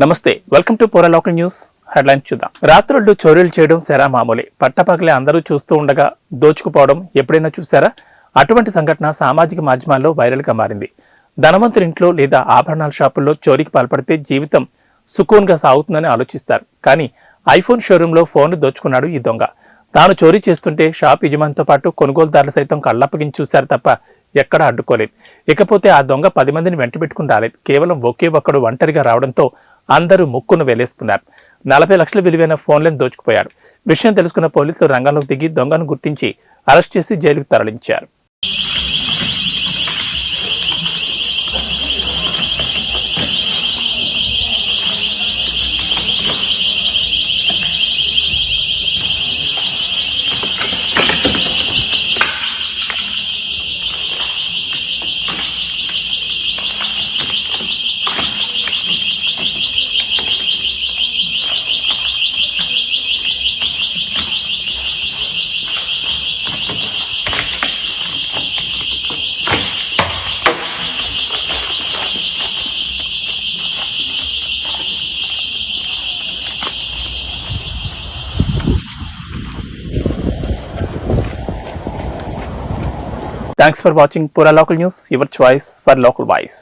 నమస్తే, welcome to పూరా local news. Headlines చూద్దాం. రాత్రుళ్ళు చోరీలు చేయడం శరా మామూలే. పట్టపగలే అందరూ చూస్తూ ఉండగా దోచుకుపోవడం ఎప్పుడైనా చూసారా? అటువంటి సంఘటన సామాజిక మాధ్యమాల్లో వైరల్గా మారింది. ధనవంతుడి ఇంట్లో లేదా ఆభరణాల షాపుల్లో చోరీకి పాల్పడితే జీవితం సుకూన్గా సాగుతుందని ఆలోచిస్తారు. కానీ ఐఫోన్ షోరూంలో ఫోన్లు దోచుకున్నాడు ఈ దొంగ. తాను చోరీ చేస్తుంటే షాప్ యజమానితో పాటు కొనుగోలుదారులు సైతం కళ్ళప్పగించి చూశారు తప్ప ఎక్కడా అడ్డుకోలేదు. ఇకపోతే ఆ దొంగ 10 మందిని వెంట పెట్టుకుని రాలేదు. కేవలం ఒకే ఒక్కడు ఒంటరిగా రావడంతో అందరూ ముక్కును వేలేసుకున్నారు. 40 లక్షల విలువైన ఫోన్లను దోచుకుపోయాడు. విషయం తెలుసుకున్న పోలీసులు రంగంలోకి దిగి దొంగను గుర్తించి అరెస్ట్ చేసి జైలుకు తరలించారు. Thanks for watching Pura Local News, your choice for local voice.